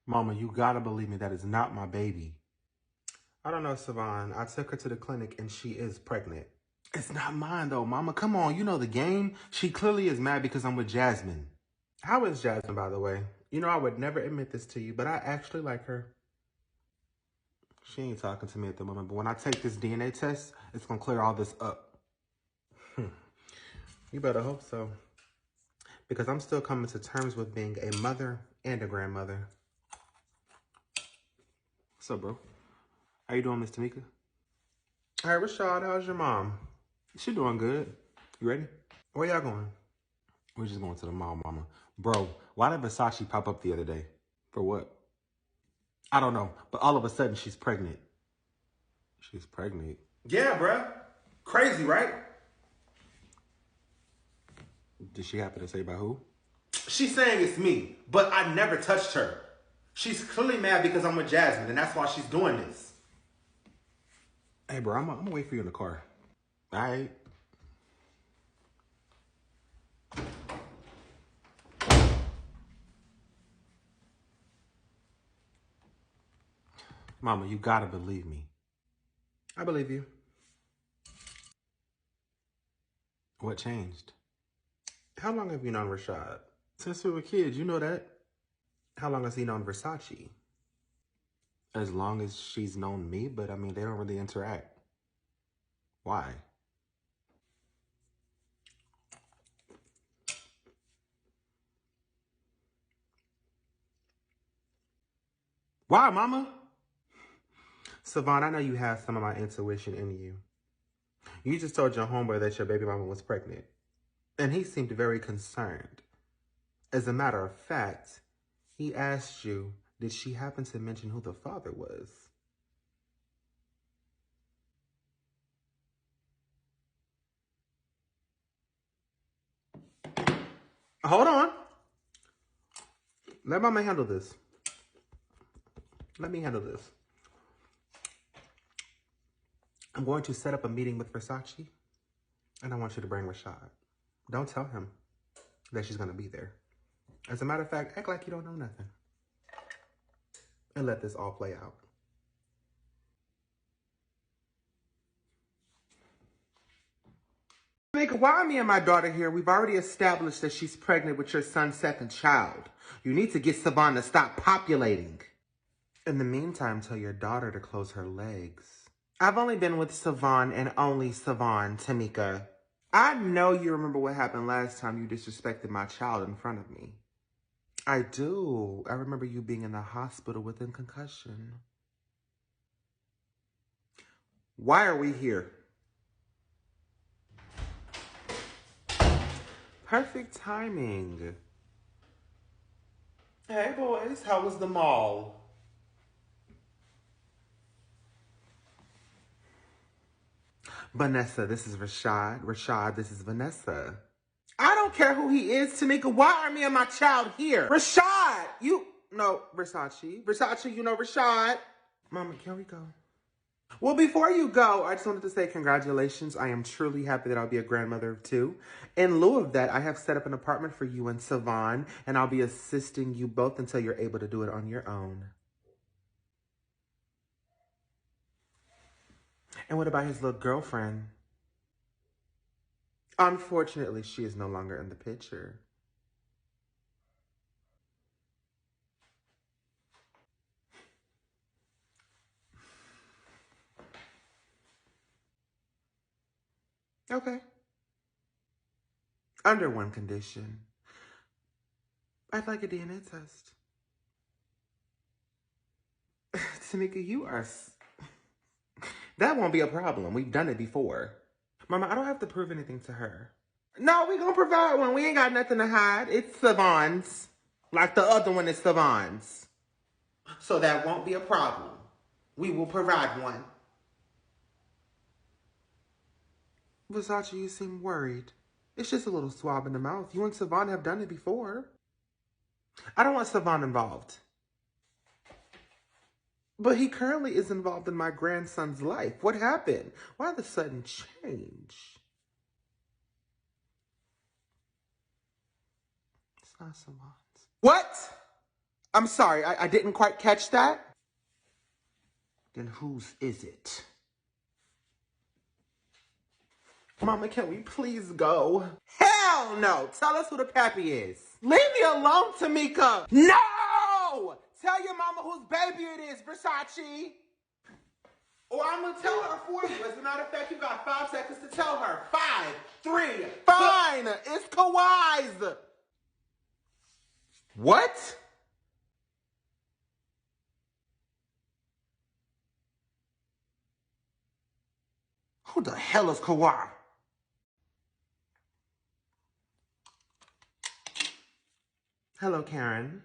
Mama, you gotta believe me, that is not my baby. I don't know, Savon. I took her to the clinic and she is pregnant. It's not mine though, Mama. Come on, you know the game. She clearly is mad because I'm with Jasmine. How is Jasmine, by the way? You know, I would never admit this to you, but I actually like her. She ain't talking to me at the moment, but when I take this DNA test, it's gonna clear all this up. You better hope so. Because I'm still coming to terms with being a mother and a grandmother. What's up, bro? How you doing, Miss Tamika? Hey, Rashad, how's your mom? She doing good. You ready? Where y'all going? We're just going to the mall, Mama. Bro, why did Versace pop up the other day? For what? I don't know, but all of a sudden she's pregnant. She's pregnant? Yeah, bruh. Crazy, right? Did she happen to say by who? She's saying it's me, but I never touched her. She's clearly mad because I'm with Jasmine, and that's why she's doing this. Hey, bro, I'm gonna wait for you in the car. All right. Mama, you gotta believe me. I believe you. What changed? How long have you known Rashad? Since we were kids, you know that. How long has he known Versace? As long as she's known me, but I mean, they don't really interact. Why? Why, Mama? Savon, I know you have some of my intuition in you. You just told your homeboy that your baby mama was pregnant, and he seemed very concerned. As a matter of fact, he asked you, did she happen to mention who the father was? Hold on. Let Mama handle this. Let me handle this. I'm going to set up a meeting with Versace, and I want you to bring Rashad. Don't tell him that she's going to be there. As a matter of fact, act like you don't know nothing. And let this all play out. Tamika, why are me and my daughter here? We've already established that she's pregnant with your son's second child. You need to get Savon to stop populating. In the meantime, tell your daughter to close her legs. I've only been with Savon and only Savon, Tamika. I know you remember what happened last time you disrespected my child in front of me. I do. I remember you being in the hospital with a concussion. Why are we here? Perfect timing. Hey, boys. How was the mall? Vanessa, this is Rashad. Rashad, this is Vanessa. I don't care who he is, Tamika. Why are me and my child here? Rashad! No, Versace. Versace, you know Rashad. Mama, can we go? Well, before you go, I just wanted to say congratulations. I am truly happy that I'll be a grandmother of two. In lieu of that, I have set up an apartment for you and Savon, and I'll be assisting you both until you're able to do it on your own. And what about his little girlfriend? Unfortunately, she is no longer in the picture. Okay. Under one condition. I'd like a DNA test. Tamika, you are... That won't be a problem. We've done it before. Mama, I don't have to prove anything to her. No, we gonna provide one. We ain't got nothing to hide. It's Savon's. Like the other one is Savon's. So that won't be a problem. We will provide one. Versace, you seem worried. It's just a little swab in the mouth. You and Savon have done it before. I don't want Savon involved. But he currently is involved in my grandson's life. What happened? Why the sudden change? It's not Savon's. What? I'm sorry, I didn't quite catch that. Then whose is it? Mama, can we please go? Hell no! Tell us who the pappy is. Leave me alone, Tamika! No! Tell your mama whose baby it is, Versace! Or I'm gonna tell her for you. As a matter of fact, you got 5 seconds to tell her. 5, 3, fine! It's Kawaiise! What? Who the hell is Kawhi? Hello, Karen.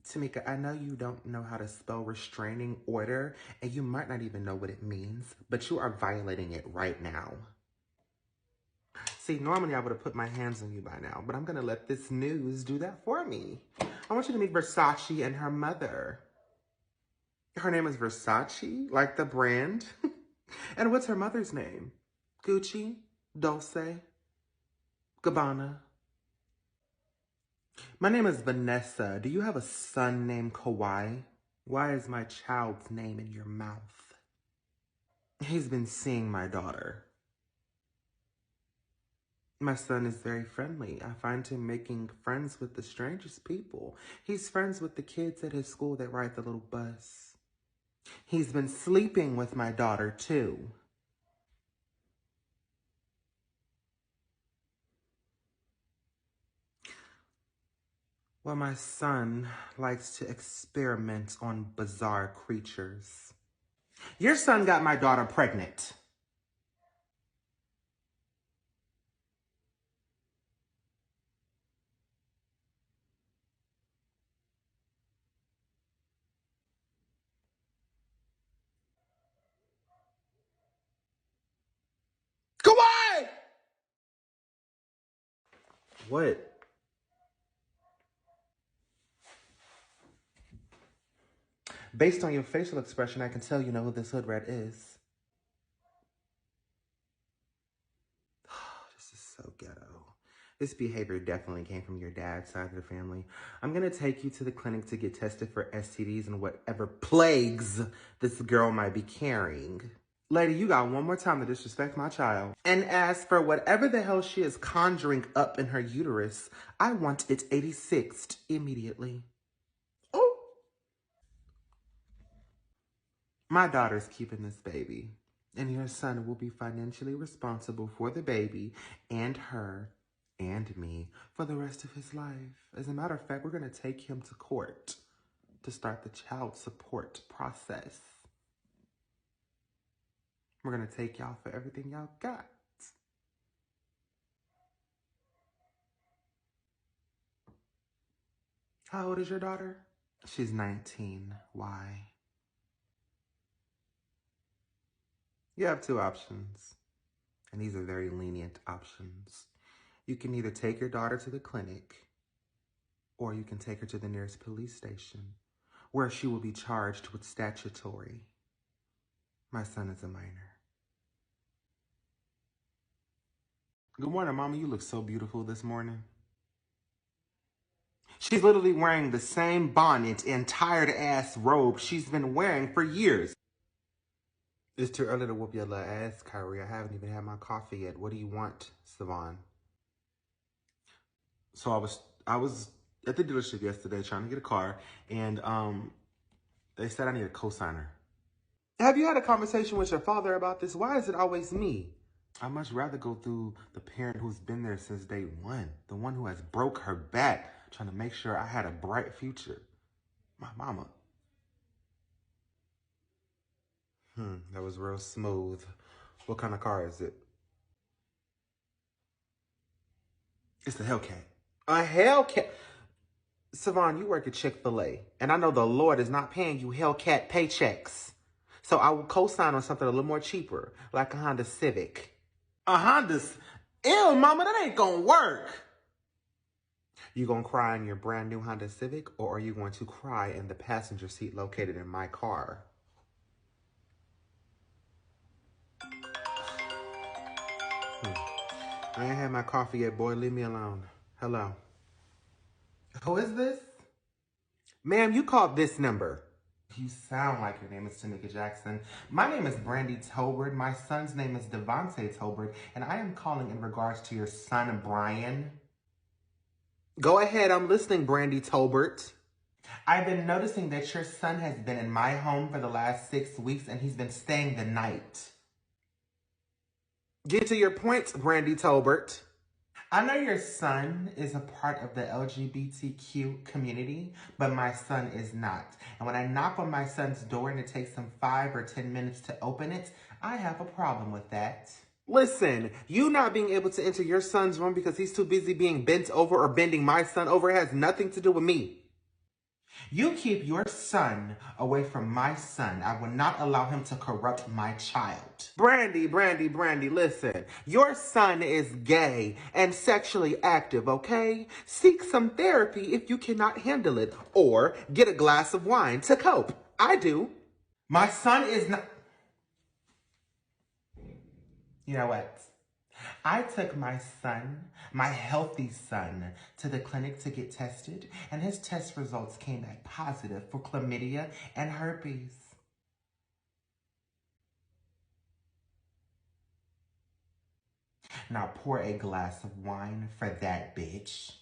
Tamika, I know you don't know how to spell restraining order, and you might not even know what it means, but you are violating it right now. See, normally I would have put my hands on you by now, but I'm going to let this news do that for me. I want you to meet Versace and her mother. Her name is Versace, like the brand. And what's her mother's name? Gucci, Dolce, Gabbana. My name is Vanessa. Do you have a son named Kawhi? Why is my child's name in your mouth? He's been seeing my daughter. My son is very friendly. I find him making friends with the strangest people. He's friends with the kids at his school that ride the little bus. He's been sleeping with my daughter, too. Well, my son likes to experiment on bizarre creatures. Your son got my daughter pregnant. Kawhi! What? Based on your facial expression, I can tell you know who this hood rat is. This is so ghetto. This behavior definitely came from your dad's side of the family. I'm going to take you to the clinic to get tested for STDs and whatever plagues this girl might be carrying. Lady, you got one more time to disrespect my child. And as for whatever the hell she is conjuring up in her uterus, I want it 86'd immediately. Oh! My daughter's keeping this baby, and your son will be financially responsible for the baby and her and me for the rest of his life. As a matter of fact, we're going to take him to court to start the child support process. We're going to take y'all for everything y'all got. How old is your daughter? She's 19. Why? You have 2 options, and these are very lenient options. You can either take your daughter to the clinic, or you can take her to the nearest police station, where she will be charged with statutory. My son is a minor. Good morning, Mama. You look so beautiful this morning. She's literally wearing the same bonnet and tired-ass robe she's been wearing for years. It's too early to whoop your little ass, Kyrie. I haven't even had my coffee yet. What do you want, Savon? So I was at the dealership yesterday trying to get a car, and they said I need a cosigner. Have you had a conversation with your father about this? Why is it always me? I'd much rather go through the parent who's been there since day one, the one who has broke her back, trying to make sure I had a bright future. My mama. That was real smooth. What kind of car is it? It's the Hellcat. A Hellcat? Savon, you work at Chick-fil-A, and I know the Lord is not paying you Hellcat paychecks. So I will co-sign on something a little more cheaper, like a Honda Civic. A Honda? Ew, mama, that ain't gonna work. You gonna cry in your brand new Honda Civic, or are you going to cry in the passenger seat located in my car? I ain't had my coffee yet, boy. Leave me alone. Hello. Who is this? Ma'am, you called this number. You sound like your name is Tamika Jackson. My name is Brandy Tolbert. My son's name is Devontae Tolbert, and I am calling in regards to your son, Brian. Go ahead, I'm listening, Brandy Tolbert. I've been noticing that your son has been in my home for the last 6 weeks, and he's been staying the night. Get to your point, Brandy Tolbert. I know your son is a part of the LGBTQ community, but my son is not. And when I knock on my son's door and it takes him 5 or 10 minutes to open it, I have a problem with that. Listen, you not being able to enter your son's room because he's too busy being bent over or bending my son over has nothing to do with me. You keep your son away from my son. I will not allow him to corrupt my child. Brandy, listen. Your son is gay and sexually active, okay? Seek some therapy if you cannot handle it, or get a glass of wine to cope. I do. My son is not... You know what? I took my son, my healthy son, to the clinic to get tested, and his test results came back positive for chlamydia and herpes. Now pour a glass of wine for that bitch.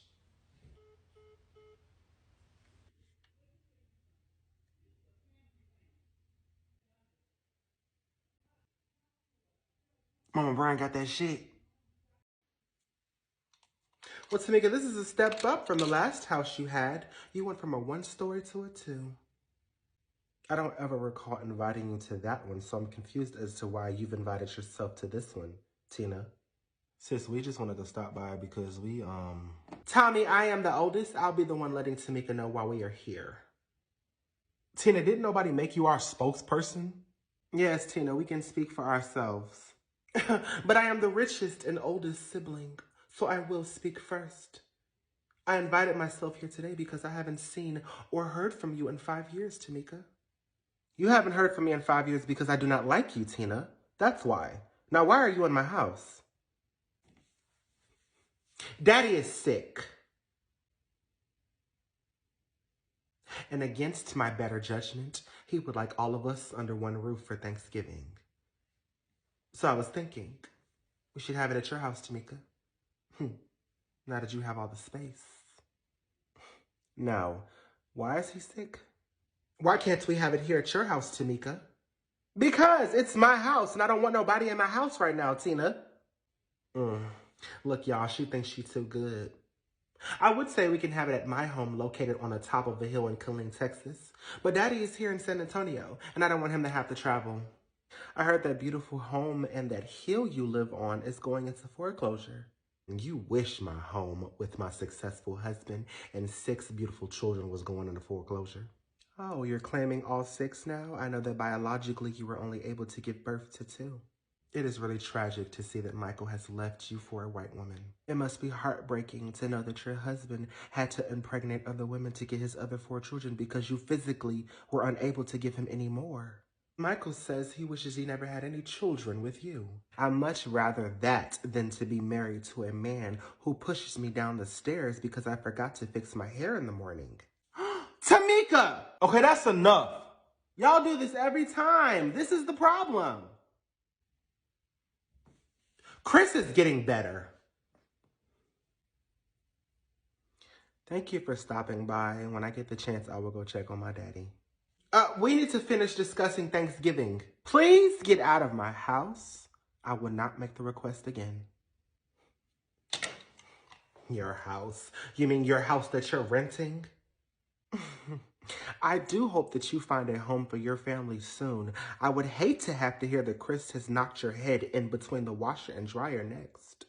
Mama Brian got that shit. Well, Tamika, this is a step up from the last house you had. You went from a 1-story to a 2. I don't ever recall inviting you to that one, so I'm confused as to why you've invited yourself to this one, Tina. Sis, we just wanted to stop by because Tommy, I am the oldest. I'll be the one letting Tamika know why we are here. Tina, didn't nobody make you our spokesperson? Yes, Tina, we can speak for ourselves. But I am the richest and oldest sibling, so I will speak first. I invited myself here today because I haven't seen or heard from you in 5 years, Tamika. You haven't heard from me in 5 years because I do not like you, Tina. That's why. Now, why are you in my house? Daddy is sick. And against my better judgment, he would like all of us under one roof for Thanksgiving. So I was thinking, we should have it at your house, Tamika. Now that you have all the space. Now, why is he sick? Why can't we have it here at your house, Tamika? Because it's my house, and I don't want nobody in my house right now, Tina. Look, y'all, she thinks she's too good. I would say we can have it at my home located on the top of the hill in Killeen, Texas. But Daddy is here in San Antonio, and I don't want him to have to travel. I heard that beautiful home and that hill you live on is going into foreclosure. You wish my home with my successful husband and 6 beautiful children was going into foreclosure. Oh, you're claiming all 6 now? I know that biologically you were only able to give birth to 2. It is really tragic to see that Michael has left you for a white woman. It must be heartbreaking to know that your husband had to impregnate other women to get his other 4 children because you physically were unable to give him any more. Michael says he wishes he never had any children with you. I'd much rather that than to be married to a man who pushes me down the stairs because I forgot to fix my hair in the morning. Tamika! Okay, that's enough. Y'all do this every time. This is the problem. Chris is getting better. Thank you for stopping by. When I get the chance, I will go check on my daddy. We need to finish discussing Thanksgiving. Please get out of my house. I will not make the request again. Your house? You mean your house that you're renting? I do hope that you find a home for your family soon. I would hate to have to hear that Chris has knocked your head in between the washer and dryer next.